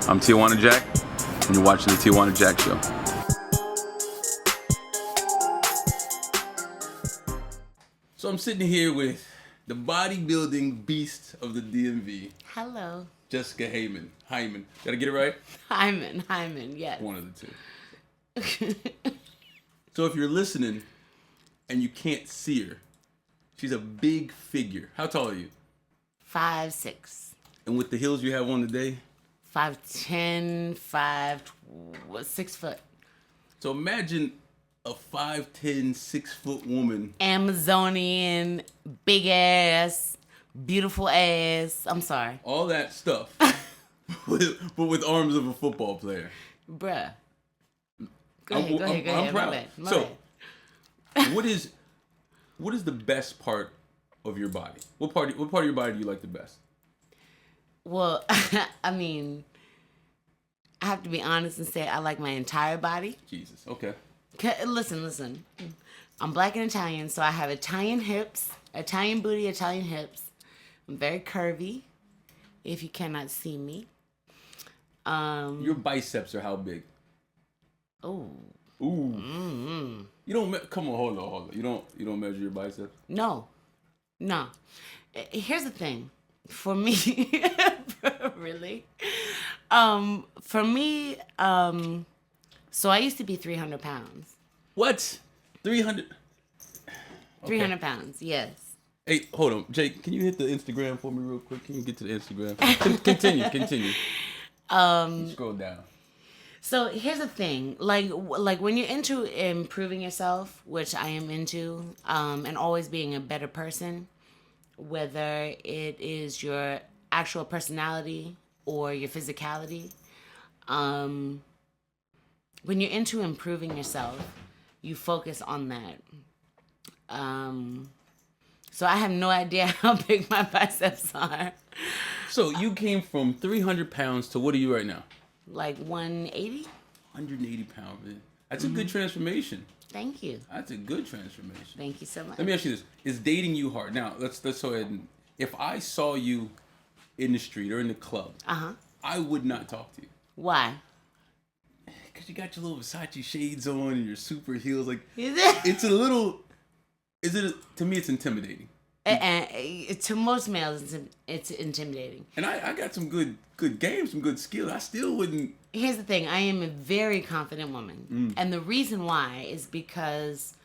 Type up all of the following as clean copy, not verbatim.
I'm Tijuana Jack, and you're watching the Tijuana Jack Show. So I'm sitting here with the bodybuilding beast of the DMV. Hello. Jessica Hyman. Did I get it right? Hyman, yes. One of the two. So if you're listening and you can't see her, she's a big figure. How tall are you? 5'6". And with the heels you have on today? 5'10", 6 foot. So imagine a 5'10", 6 foot woman. Amazonian, big ass, beautiful ass. I'm sorry. All that stuff. but with arms of a football player. Bruh. Go ahead. I'm proud. My bad. What is the best part of your body? What part of your body do you like the best? Well, I mean, I have to be honest and say I like my entire body. Jesus. Okay. Listen. I'm black and Italian, so I have Italian hips, Italian booty, Italian hips. I'm very curvy, if you cannot see me. Your biceps are how big? Oh. Ooh. Mm-hmm. You don't. Come on, hold on. You don't measure your biceps? No. Here's the thing. For me, really. For me, so I used to be 300 pounds. What? 300? Okay. 300 pounds, yes. Hey, hold on. Jake, can you hit the Instagram for me real quick? Can you get to the Instagram? Continue. Scroll down. So here's the thing, like when you're into improving yourself, which I am into, and always being a better person, whether it is your actual personality or your physicality, when you're into improving yourself, you focus on that. So I have no idea how big my biceps are. So you came from 300 pounds to what are you right now? Like 180? 180 pounds, man. That's a good transformation. Thank you. That's a good transformation. Thank you so much. Let me ask you this. Is dating you hard? Now, let's go ahead and... If I saw you in the street or in the club, I would not talk to you. Why? Because you got your little Versace shades on and your super heels. Like, is it? It's a little... To me, it's intimidating. And to most males, it's intimidating. And I got some good games, some good skills. I still wouldn't... Here's the thing. I am a very confident woman. And the reason why is because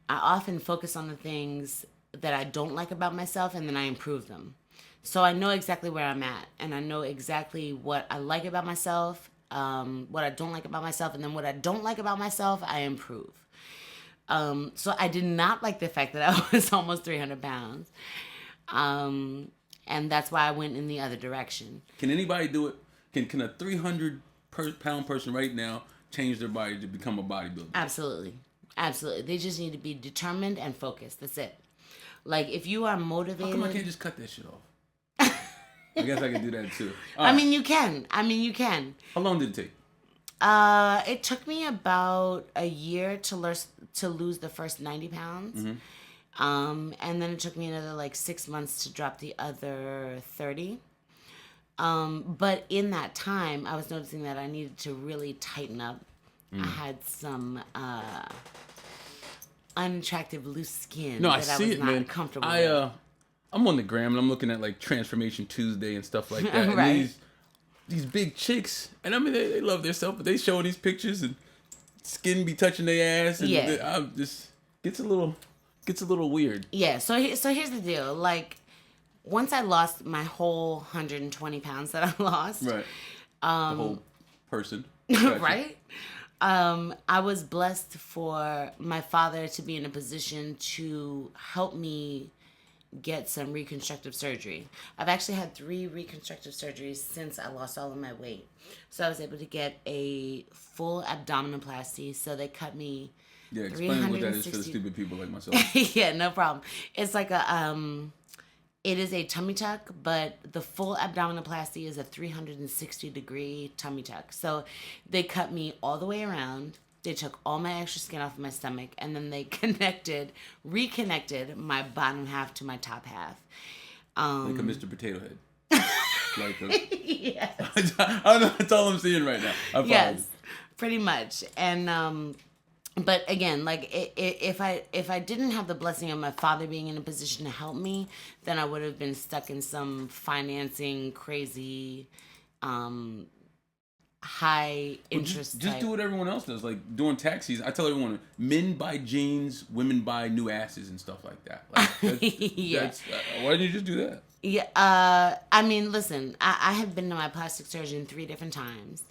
I often focus on the things that I don't like about myself and then I improve them. So I know exactly where I'm at. And I know exactly what I like about myself, what I don't like about myself. And then what I don't like about myself, I improve. So I did not like the fact that I was almost 300 pounds. And that's why I went in the other direction. Can anybody do it? Can a 300-pound person right now change their body to become a bodybuilder? Absolutely. They just need to be determined and focused. That's it. Like, if you are motivated... How come I can't just cut that shit off? I guess I can do that too. All right. I mean, you can. How long did it take? It took me about a year to lose the first 90 pounds. Mm-hmm. And then it took me another 6 months to drop the other 30. But in that time, I was noticing that I needed to really tighten up. I had some unattractive loose skin I was see it, not man. comfortable with. I'm on the gram and I'm looking at Transformation Tuesday and stuff like that. Right. And these big chicks, and I mean they love their self, but they show these pictures and skin be touching their ass, and gets a little weird. Yeah. So here's the deal. Like, once I lost my whole 120 pounds that I lost, right, the whole person, right. I was blessed for my father to be in a position to help me get some reconstructive surgery. I've actually had 3 reconstructive surgeries since I lost all of my weight. So I was able to get a full abdominoplasty. So they cut me. Yeah, explain what that is for the stupid people like myself. Yeah, no problem. It's like it is a tummy tuck, but the full abdominoplasty is a 360-degree tummy tuck. So they cut me all the way around. They took all my extra skin off of my stomach, and then they reconnected my bottom half to my top half. Like a Mr. Potato Head. like a... Yes. I don't know. That's all I'm seeing right now. Yes, pretty much. And but again, like if I didn't have the blessing of my father being in a position to help me, then I would have been stuck in some financing crazy, high interest. Just do what everyone else does, like during tax season. I tell everyone, men buy jeans, women buy new asses and stuff like that. Like, that's why didn't you just do that? Yeah, I mean, listen, I have been to my plastic surgeon 3 different times.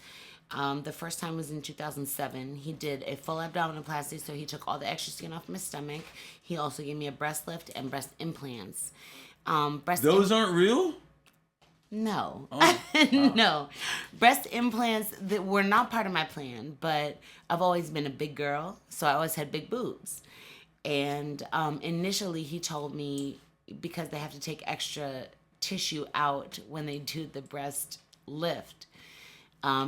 The first time was in 2007. He did a full abdominoplasty, so he took all the extra skin off my stomach. He also gave me a breast lift and breast implants. Those aren't real? No. Oh, wow. No. Breast implants that were not part of my plan, but I've always been a big girl, so I always had big boobs. And initially he told me, because they have to take extra tissue out when they do the breast lift,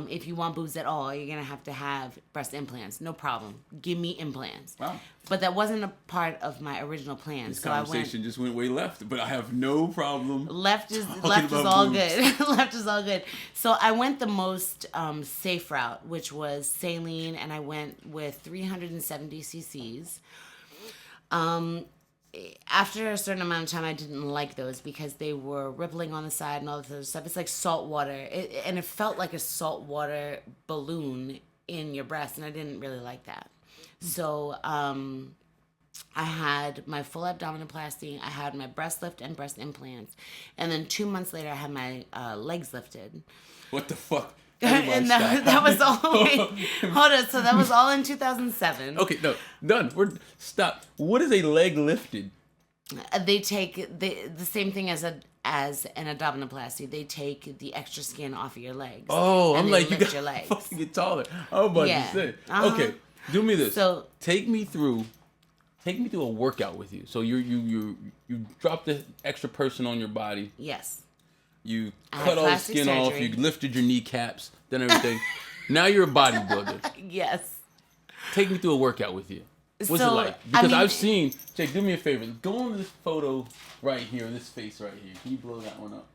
if you want boobs at all, you're going to have breast implants. No problem. Give me implants. Wow. But that wasn't a part of my original plan. This conversation just went way left, but I have no problem. Left is all good. Left is all good. So I went the most safe route, which was saline, and I went with 370 cc's. After a certain amount of time, I didn't like those because they were rippling on the side and all this other stuff. It's like salt water. And it felt like a salt water balloon in your breast, and I didn't really like that. So I had my full abdominoplasty, I had my breast lift and breast implants. And then 2 months later, I had my legs lifted. What the fuck? And that was all. Hold on. So that was all in 2007. Okay, no, done. Stop. What is a leg lifted? They take the same thing as an abdominoplasty. They take the extra skin off of your legs. Oh, I'm like, you got your legs. fucking get taller. I was about to say. Okay, do me this. So take me through a workout with you. So you drop the extra person on your body. Yes. You cut all the skin off. You lifted your kneecaps, then everything. Now you're a bodybuilder. Yes. Take me through a workout with you. What's it like? Because I've seen. Jake, do me a favor. Go on this photo right here, this face right here. Can you blow that one up?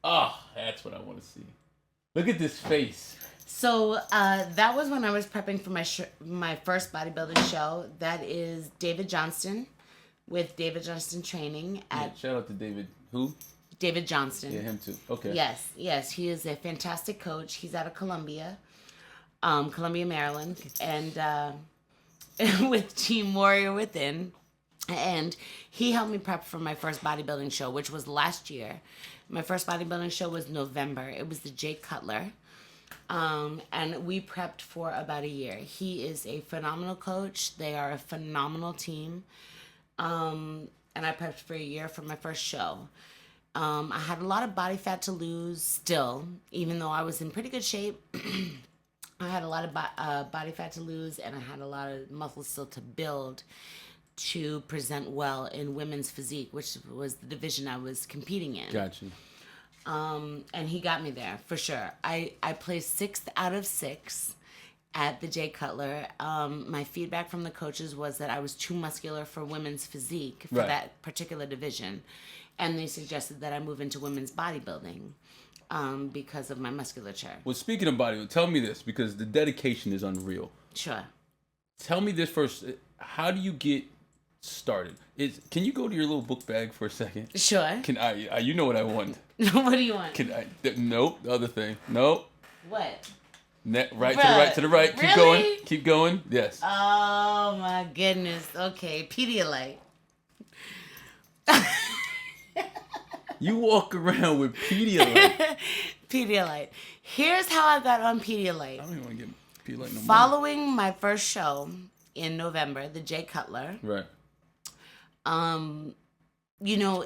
Oh, that's what I want to see. Look at this face. So that was when I was prepping for my first bodybuilding show. That is David Johnston with David Johnston Training. Shout out to David. Who? David Johnston. Yeah, him too. Okay. Yes. He is a fantastic coach. He's out of Columbia, Maryland, and with Team Warrior Within. And he helped me prep for my first bodybuilding show, which was last year. My first bodybuilding show was November. It was the Jay Cutler. And we prepped for about a year. He is a phenomenal coach. They are a phenomenal team. And I prepped for a year for my first show. I had a lot of body fat to lose still, even though I was in pretty good shape. I had a lot of body fat to lose, and I had a lot of muscle still to build to present well in women's physique, which was the division I was competing in. Gotcha. And he got me there, for sure. I placed 6th out of 6 at the Jay Cutler. My feedback from the coaches was that I was too muscular for women's physique for that particular division. And they suggested that I move into women's bodybuilding because of my musculature. Well, speaking of bodybuilding, tell me this, because the dedication is unreal. Sure. Tell me this first. How do you get started? Can you go to your little book bag for a second? Sure. Can I? You know what I want. What do you want? Nope. The other thing. Nope. What? To the right. Really? Keep going. Yes. Oh my goodness. Okay. Pedialyte. You walk around with Pedialyte. Pedialyte. Here's how I got on Pedialyte. I don't even want to get Pedialyte no more. Following my first show in November, the Jay Cutler. Right. You know,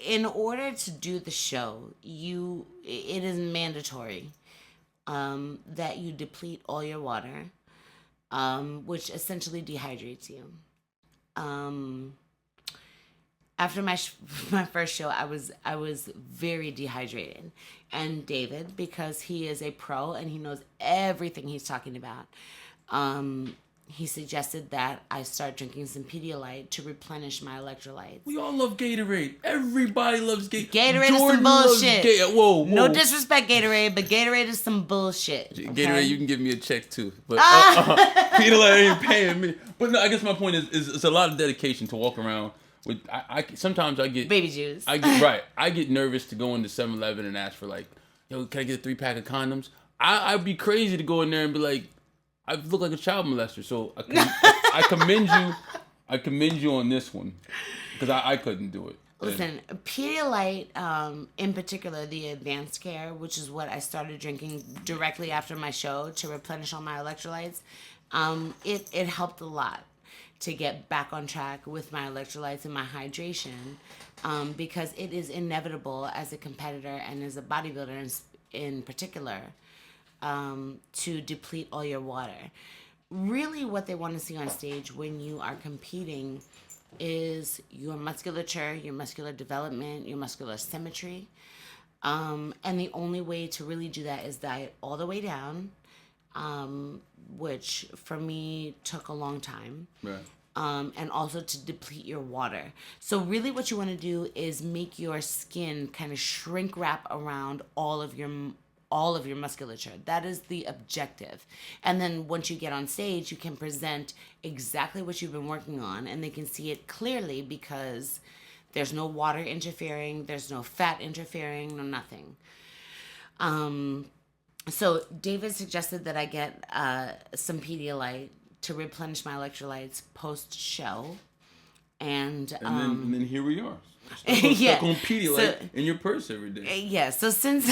in order to do the show, it is mandatory that you deplete all your water, which essentially dehydrates you. After my first show, I was very dehydrated, and David, because he is a pro and he knows everything he's talking about, he suggested that I start drinking some Pedialyte to replenish my electrolytes. We all love Gatorade. Everybody loves Gatorade. Gatorade Jordan is some bullshit. Whoa. No disrespect, Gatorade, but Gatorade is some bullshit. Okay? Gatorade, you can give me a check too. But Pedialyte ain't paying me. But no, I guess my point is it's a lot of dedication to walk around with. Sometimes I get baby juice. I get nervous to go into 7-Eleven and ask for like, yo, can I get a 3-pack of condoms? I'd be crazy to go in there and be like, I look like a child molester, so I commend you. I commend you on this one because I couldn't do it. Listen, Pedialyte, in particular, the advanced care, which is what I started drinking directly after my show to replenish all my electrolytes, it helped a lot to get back on track with my electrolytes and my hydration, because it is inevitable as a competitor and as a bodybuilder in particular. To deplete all your water. Really what they want to see on stage when you are competing is your musculature, your muscular development, your muscular symmetry. And the only way to really do that is diet all the way down, which for me took a long time. Right. And also to deplete your water. So really what you want to do is make your skin kind of shrink wrap around all of your musculature. That is the objective. And then once you get on stage, you can present exactly what you've been working on, and they can see it clearly because there's no water interfering, there's no fat interfering, no nothing. So David suggested that I get some Pedialyte to replenish my electrolytes post-show. And then here we are. Yeah, on Pedialyte in your purse every day. Yeah, so since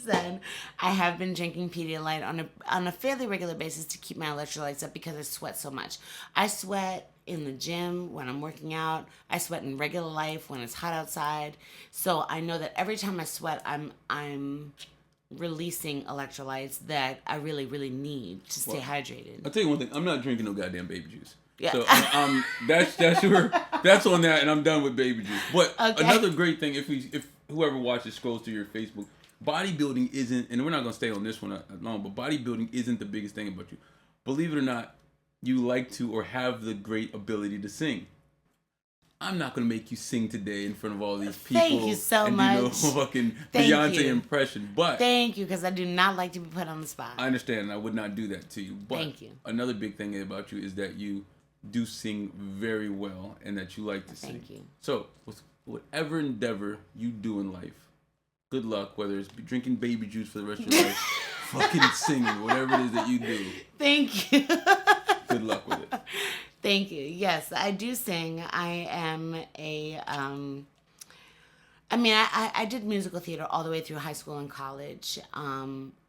then, I have been drinking Pedialyte on a fairly regular basis to keep my electrolytes up because I sweat so much. I sweat in the gym when I'm working out. I sweat in regular life when it's hot outside. So I know that every time I sweat, I'm releasing electrolytes that I really, really need to stay hydrated. I'll tell you one thing. I'm not drinking no goddamn baby juice. Yeah. So that's on that, and I'm done with baby juice. But another great thing, if whoever watches scrolls through your Facebook, bodybuilding isn't, and we're not gonna stay on this one long, but bodybuilding isn't the biggest thing about you. Believe it or not, you like to or have the great ability to sing. I'm not gonna make you sing today in front of all these people. Thank you so much. Do no fucking Beyonce impression, but thank you, because I do not like to be put on the spot. I understand, and I would not do that to you. But thank you. Another big thing about you is that you do sing very well, and that you like to sing. Thank you. So, with whatever endeavor you do in life, good luck, whether it's drinking baby juice for the rest of your life, fucking singing, whatever it is that you do. Thank you. Good luck with it. Thank you. Yes, I do sing. I am I did musical theater all the way through high school and college.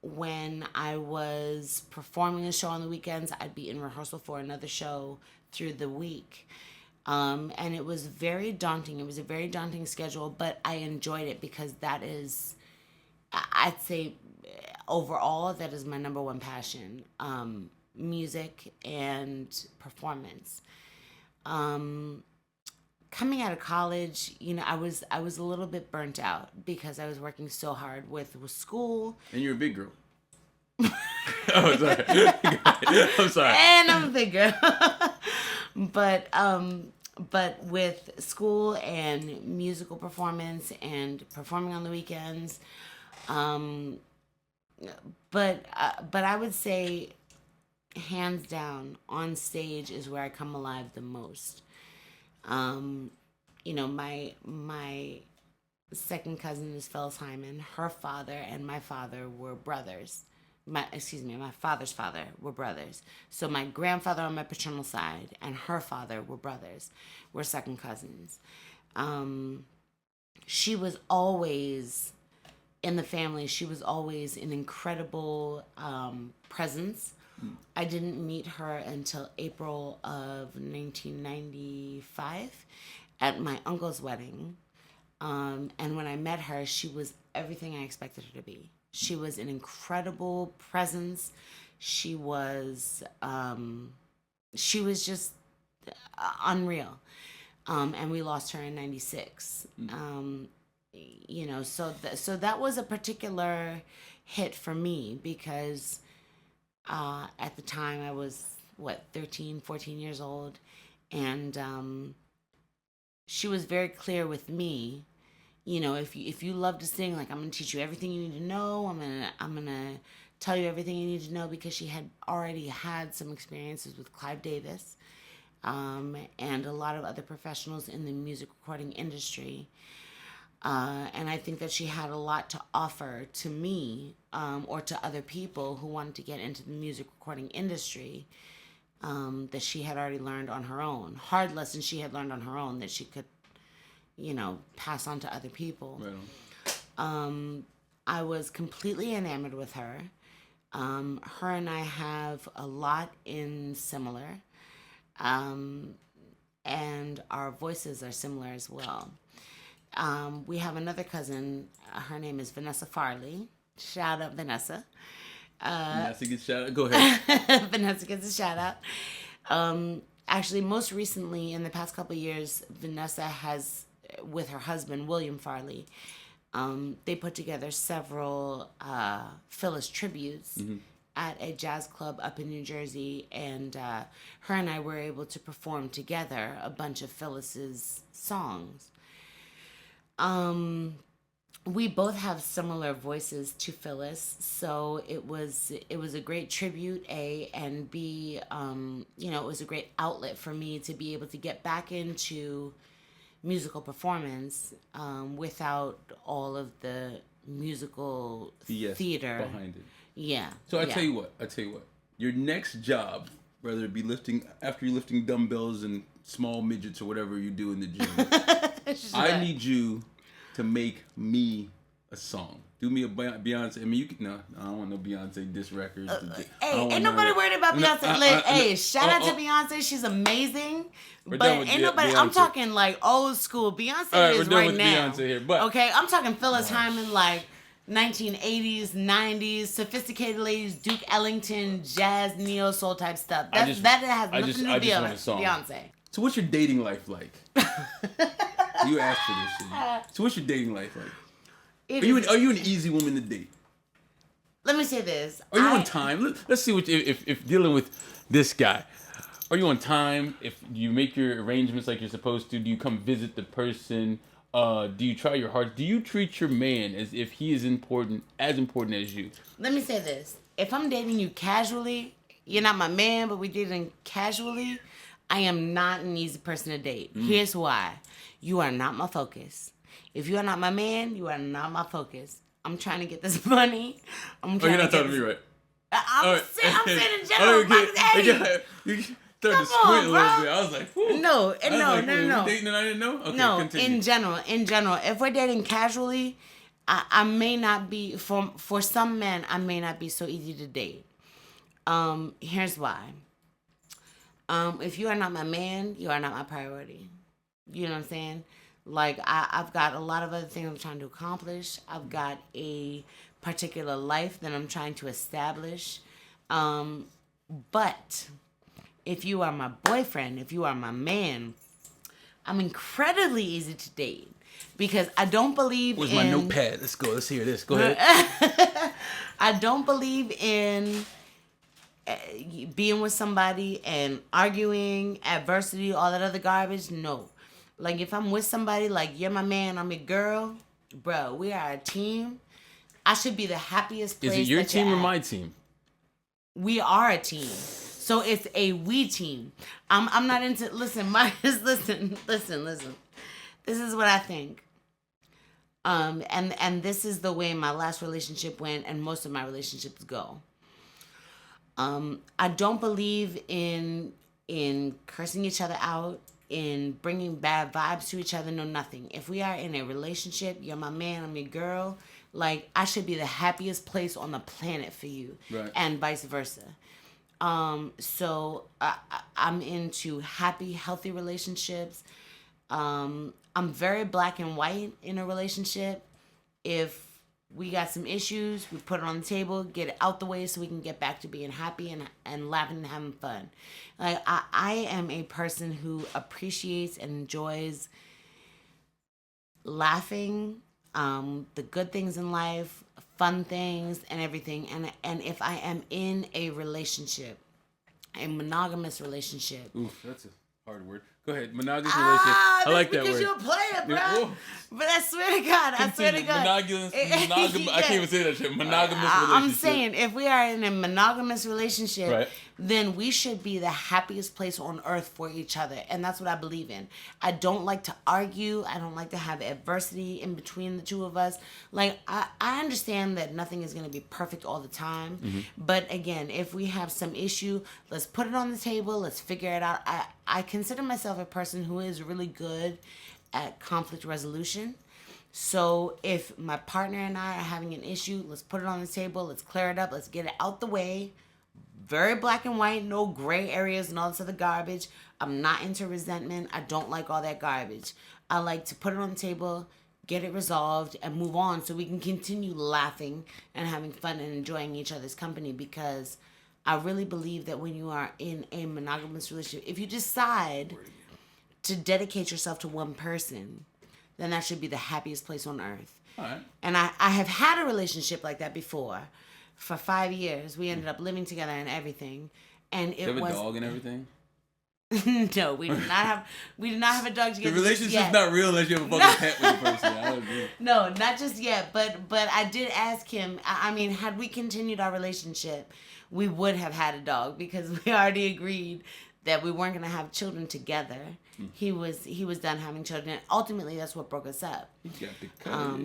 When I was performing a show on the weekends, I'd be in rehearsal for another show through the week. And it was very daunting. It was a very daunting schedule, but I enjoyed it because that is, I'd say, overall, that is my number one passion. Music and performance. Coming out of college, I was a little bit burnt out because I was working so hard with school. And you're a big girl. Oh, sorry. I'm sorry. And I'm a big girl. But with school and musical performance and performing on the weekends, but I would say, hands down, on stage is where I come alive the most. My second cousin is Phyllis Hyman. Her father and my father were brothers. My father's father were brothers. So my grandfather on my paternal side and her father were brothers. We're second cousins. She was always, in the family, she was always an incredible presence. I didn't meet her until April of 1995 at my uncle's wedding. And when I met her, she was everything I expected her to be. She was an incredible presence. She was just unreal. And we lost her in 96. So that was a particular hit for me because at the time I was 13, 14 years old. And she was very clear with me. You know, if you love to sing, like, I'm gonna teach you everything you need to know. I'm gonna tell you everything you need to know, because she had already had some experiences with Clive Davis, and a lot of other professionals in the music recording industry. And I think that she had a lot to offer to me, or to other people who wanted to get into the music recording industry, that she had already learned on her own. Hard lessons she had learned on her own that she could, pass on to other people. Right. I was completely enamored with her. Her and I have a lot in similar, and our voices are similar as well. We have another cousin. Her name is Vanessa Farley. Shout out, Vanessa. Vanessa gets a shout out. Go ahead. Vanessa gets a shout out. Actually, most recently, in the past couple of years, Vanessa has, with her husband, William Farley, they put together several Phyllis tributes at a jazz club up in New Jersey. And her and I were able to perform together a bunch of Phyllis's songs. We both have similar voices to Phyllis, so it was a great tribute, A, and B, it was a great outlet for me to be able to get back into musical performance, without all of the musical theater behind it. Yeah. So I tell you what, your next job, whether it be after you're lifting dumbbells and small midgets or whatever you do in the gym, I need you to make me a song. Do me a Beyonce. I mean, you can. No, I don't want no Beyonce diss records. Hey, ain't nobody worried about Beyonce. Hey, shout out to Beyonce. She's amazing. But ain't nobody. Beyonce. I'm talking like old school. Beyonce is right now. Beyonce here, but okay, I'm talking Phyllis Hyman, like 1980s, 90s, sophisticated ladies, Duke Ellington, jazz, neo soul type stuff. That has nothing to do with Beyonce. So what's your dating life like? You asked for this shit. So what's your dating life like? Are you an easy woman to date? Let me say this. Are you on time? Let's see if dealing with this guy. Are you on time? If you make your arrangements like you're supposed to, do you come visit the person? Do you try your hardest? Do you treat your man as if he is as important as you? Let me say this. If I'm dating you casually, you're not my man, but we're dating casually, I am not an easy person to date. Here's why. You are not my focus. If you are not my man, you are not my focus. I'm trying to get this money. You're not talking to me, right? I'm saying in general. You started to squint a little bit. I was like, whew. No. Dating and I didn't know? Okay, no, continue. in general, if we're dating casually, I may not be, for some men, I may not be so easy to date. Here's why. If you are not my man, you are not my priority. You know what I'm saying? Like, I've got a lot of other things I'm trying to accomplish. I've got a particular life that I'm trying to establish. But if you are my boyfriend, if you are my man, I'm incredibly easy to date. Because I don't believe Where's my notepad? Let's go. Let's hear this. Go ahead. I don't believe in being with somebody and arguing, adversity, all that other garbage. No. Like, if I'm with somebody, like, you're my man, I'm your girl, bro, we are a team. I should be the happiest place. Is it your team or my team? We are a team. So it's a we team. I'm not into, listen. This is what I think. And this is the way my last relationship went, and most of my relationships go. I don't believe in cursing each other out, in bringing bad vibes to each other. No, nothing. If we are in a relationship, you're my man, I'm your girl. Like, I should be the happiest place on the planet for you, right. And vice versa. So I'm into happy, healthy relationships. I'm very black and white in a relationship. If we got some issues, we put it on the table, get it out the way so we can get back to being happy and laughing and having fun. Like, I am a person who appreciates and enjoys laughing, the good things in life, fun things and everything. And if I am in a relationship, a monogamous relationship. Oof, that's a hard word. Go ahead. Monogamous relationship. I like that word. Because you're a player, bro. But I swear to God, Monogamous. I can't even say that shit. Monogamous relationship. I'm saying, if we are in a monogamous relationship, then we should be the happiest place on earth for each other. And that's what I believe in. I don't like to argue. I don't like to have adversity in between the two of us. Like, I understand that nothing is going to be perfect all the time. Mm-hmm. But again, if we have some issue, let's put it on the table. Let's figure it out. I consider myself a person who is really good at conflict resolution. So if my partner and I are having an issue, let's put it on the table. Let's clear it up. Let's get it out the way. Very black and white, no gray areas and all this other garbage. I'm not into resentment. I don't like all that garbage. I like to put it on the table, get it resolved, and move on so we can continue laughing and having fun and enjoying each other's company, because I really believe that when you are in a monogamous relationship, if you decide to dedicate yourself to one person, then that should be the happiest place on earth. All right. And I have had a relationship like that before. For 5 years, we ended up living together and everything. And it was... You have a dog and everything? No, we did not have a dog together. The relationship's not real unless you have a fucking pet with the person. I don't agree. No, not just yet. But I did ask him. I mean, had we continued our relationship, we would have had a dog, because we already agreed that we weren't going to have children together. He was done having children, and ultimately that's what broke us up. You got the cut.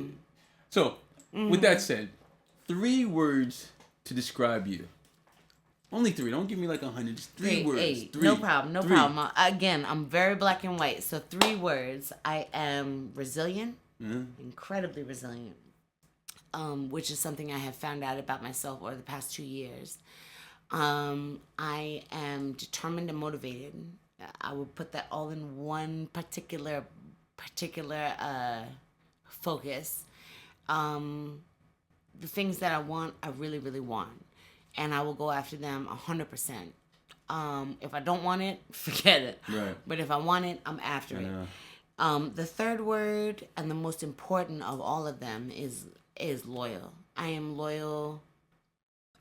So, with that said, 3 words to describe you. Only 3. Don't give me like 100. Just 3 words. 8. 3. No problem. Again, I'm very black and white. So 3 words. I am resilient, incredibly resilient, which is something I have found out about myself over the past 2 years. I am determined and motivated. I would put that all in one particular focus. The things that I want, I really, really want. And I will go after them 100%. If I don't want it, forget it. Right. But if I want it, I'm after it. The third word, and the most important of all of them, is loyal. I am loyal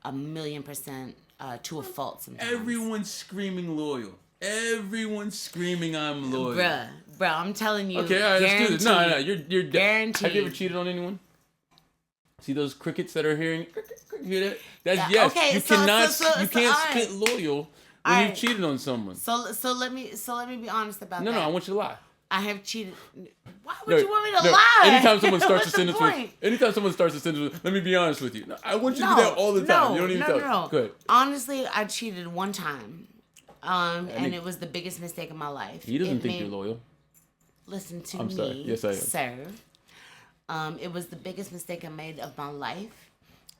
1,000,000% to a fault sometimes. Everyone's screaming loyal. Everyone's screaming I'm loyal. Bruh, I'm telling you. Okay, all right, let's do this. No, you're guaranteed. Have you ever cheated on anyone? See those crickets that are hearing? You hear that? That's yes. Okay, you can't spit loyal when you've cheated on someone. So let me be honest about that. No, I want you to lie. I have cheated. Why would you want me to lie? Anytime someone starts a sentence with, let me be honest with you. No, I want you to do that all the time. You don't even tell. No. Go ahead. Honestly, I cheated one time. And it was the biggest mistake of my life. He doesn't think you're loyal. Listen to I'm me, sorry. Yes, I am. Sir. It was the biggest mistake I made of my life.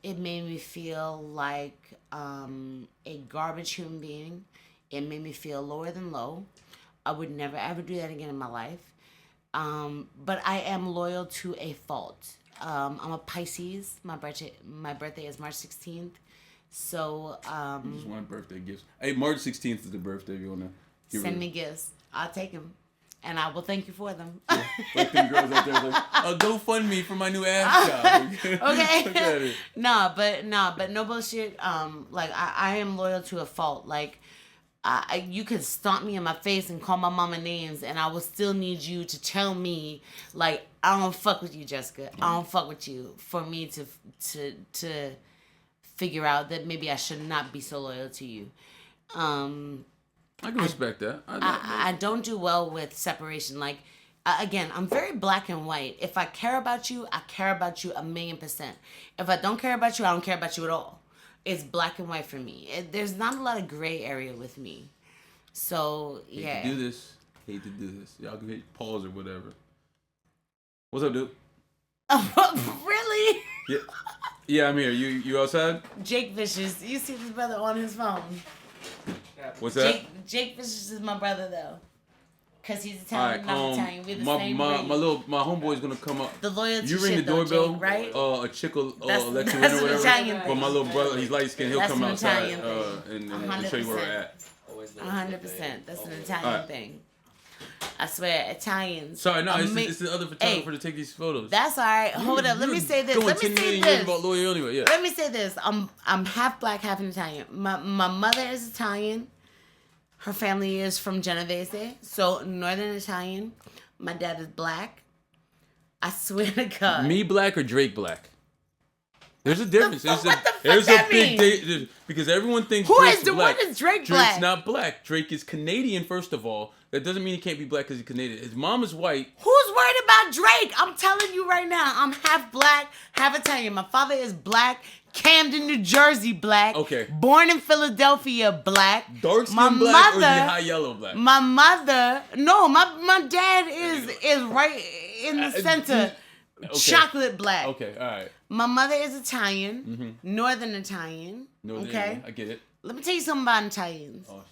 It made me feel like a garbage human being. It made me feel lower than low. I would never ever do that again in my life. But I am loyal to a fault. I'm a Pisces. My birthday is March 16th. So just want birthday gifts. Hey, March 16th is the birthday. If you wanna send me gifts, I'll take them. And I will thank you for them. Yeah, like them girls out there, like, go fund me for my new ass job. Okay. but no bullshit. Like I am loyal to a fault. Like you could stomp me in my face and call my mama names, and I will still need you to tell me, like, I don't fuck with you, Jessica. I don't fuck with you, for me to figure out that maybe I should not be so loyal to you. I can respect that. I don't do well with separation. Like, again, I'm very black and white. If I care about you, I care about you 1,000,000%. If I don't care about you, I don't care about you at all. It's black and white for me. There's not a lot of gray area with me. So, yeah. Hate to do this. Y'all can hit pause or whatever. What's up, dude? Really? Yeah, I'm here. You outside? Jake Vicious. You see this brother on his phone. What's that? Jake Vicious is my brother, though. Because he's Italian, I'm Italian. We're the same breed. My homeboy's going to come up. The loyalty you ring the doorbell, Jake, right? A chick will let you in or whatever. Italian but my little brother, he's light skinned. He'll come outside and show you where we're at. 100%. That's an Italian thing. I swear, Italians. Sorry, no, it's the other photographer to take these photos. That's all right. Hold up. Let me say this. Let me say this. I'm half black, half Italian. My mother is Italian. Her family is from Genovese, so Northern Italian. My dad is black. I swear to God. Me black or Drake black? There's a difference. What the fuck that mean? Because everyone thinks Drake's black. What is Drake Drake's black? not black. Drake is Canadian, first of all. That doesn't mean he can't be black because he's Canadian. His mom is white. Who's worried about Drake? I'm telling you right now, I'm half black, half Italian. My father is black, Camden, New Jersey black. Okay. Born in Philadelphia black. Dark skin black or is he high yellow black? My mother, no, my dad is right in the center. Okay. Chocolate black. Okay, all right. My mother is Italian, Northern Italian. Okay, I get it. Let me tell you something about Italians. Oh,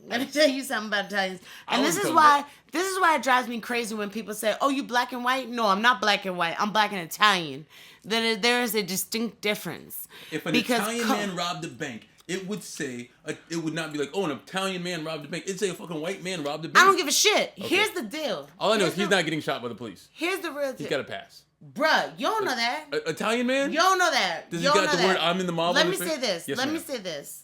Let me tell you something about Italians. And this is why it drives me crazy when people say, "Oh, you black and white?" No, I'm not black and white. I'm black and Italian. There is a distinct difference. If an Italian man robbed a bank, it would say, it would not be like, oh, an Italian man robbed a bank. It'd say a fucking white man robbed a bank. I don't give a shit. Okay. Here's the deal. All I know is he's not getting shot by the police. Here's the real deal. He's got a pass. Bruh, you don't know that. Italian man? You don't know that. Does he got the word I'm in the mob? Let me say this. Let me say this.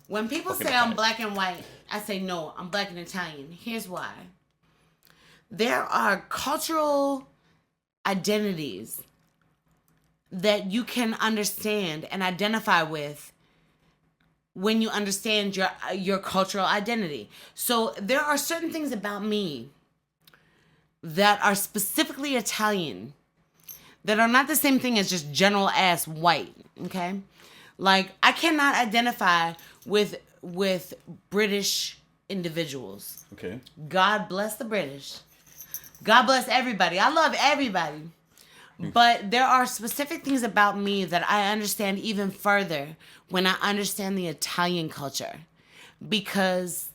When people say I'm black and white, I say no, I'm black and Italian. Here's why. There are cultural identities that you can understand and identify with when you understand your cultural identity. So there are certain things about me that are specifically Italian that are not the same thing as just general ass white, okay? Like, I cannot identify with British individuals. Okay. God bless the British. God bless everybody. I love everybody. But there are specific things about me that I understand even further when I understand the Italian culture. Because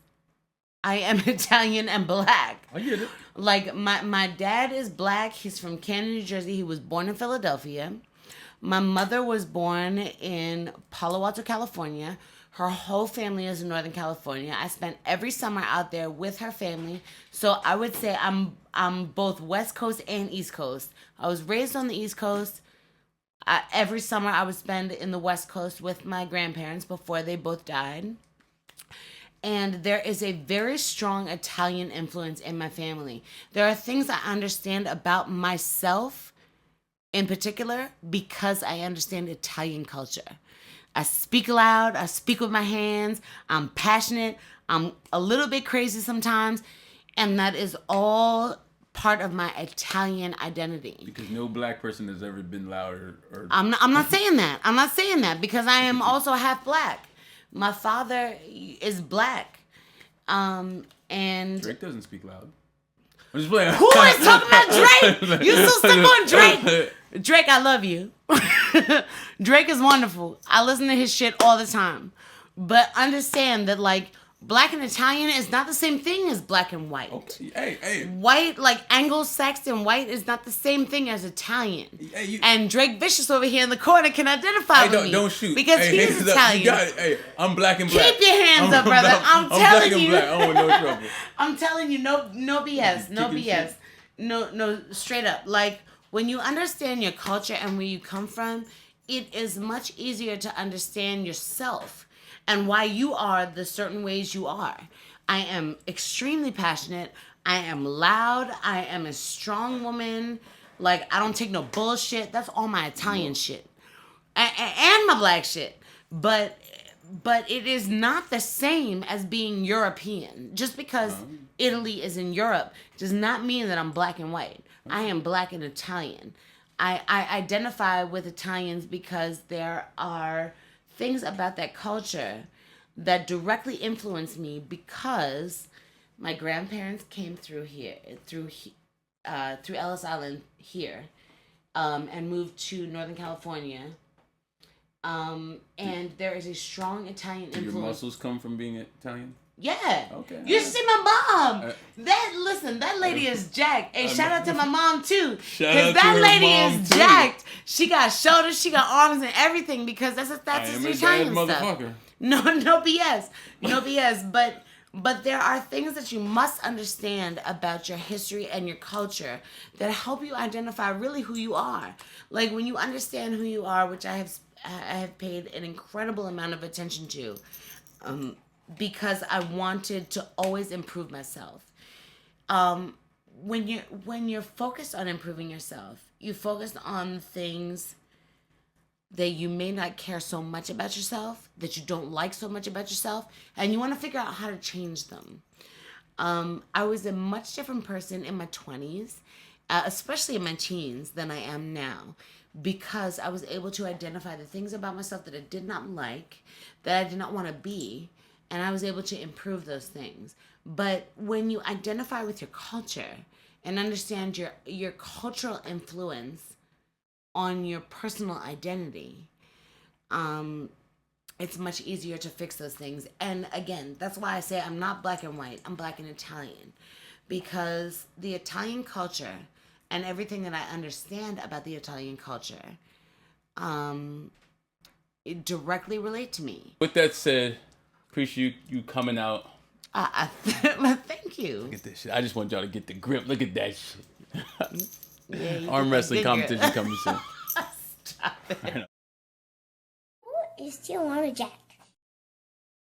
I am Italian and black. I get it. Like, my dad is black. He's from Camden, New Jersey. He was born in Philadelphia. My mother was born in Palo Alto, California. Her whole family is in Northern California. I spent every summer out there with her family. So I would say I'm both West Coast and East Coast. I was raised on the East Coast. Every summer I would spend in the West Coast with my grandparents before they both died. And there is a very strong Italian influence in my family. There are things I understand about myself in particular because I understand Italian culture. I speak loud. I speak with my hands. I'm passionate. I'm a little bit crazy sometimes. And that is all part of my Italian identity. Because no black person has ever been louder. I'm not saying that. I'm not saying that because I am also half black. My father is black. And Drake doesn't speak loud. I'm just playing. Who is talking about Drake? You still stuck on Drake? Drake, I love you. Drake is wonderful. I listen to his shit all the time. But understand that, like, black and Italian is not the same thing as black and white. Okay. Hey. White, like Anglo-Saxon white, is not the same thing as Italian. Hey, and Drake Vicious over here in the corner can identify with me. Don't shoot. Because he's Italian. You got it. Hey, I'm black and black. Keep your hands up, brother. I'm telling you. Black. I don't want no trouble. I'm telling you, no BS. No BS. No, straight up. Like, when you understand your culture and where you come from, it is much easier to understand yourself and why you are the certain ways you are. I am extremely passionate. I am loud. I am a strong woman. Like, I don't take no bullshit. That's all my Italian shit. And my black shit. But it is not the same as being European. Just because Italy is in Europe does not mean that I'm black and white. I am black and Italian. I identify with Italians because there are things about that culture that directly influence me because my grandparents came through here, through Ellis Island here, and moved to Northern California. And there is a strong Italian influence. Do your muscles come from being Italian? Yeah. Okay. You should see my mom. That lady is jacked. Hey, shout out to my mom too. Because that lady is jacked. She got shoulders, she got arms and everything because that's the Italian stuff. No BS. No BS. But there are things that you must understand about your history and your culture that help you identify really who you are. Like, when you understand who you are, which I have paid an incredible amount of attention to. because I wanted to always improve myself. When you're focused on improving yourself, you focus on things that you may not care so much about yourself, that you don't like so much about yourself, and you want to figure out how to change them. I was a much different person in my 20s, especially in my teens, than I am now, because I was able to identify the things about myself that I did not like, that I did not want to be, and I was able to improve those things. But when you identify with your culture and understand your cultural influence on your personal identity, it's much easier to fix those things. And again, that's why I say I'm not black and white, I'm black and Italian, because the Italian culture and everything that I understand about the Italian culture, it directly relate to me. With that said, appreciate you coming out. Thank you. Look at this shit. I just want y'all to get the grip. Look at that shit. Yeah, Arm wrestling competition coming soon. Stop it. Who is Tijuana Jack?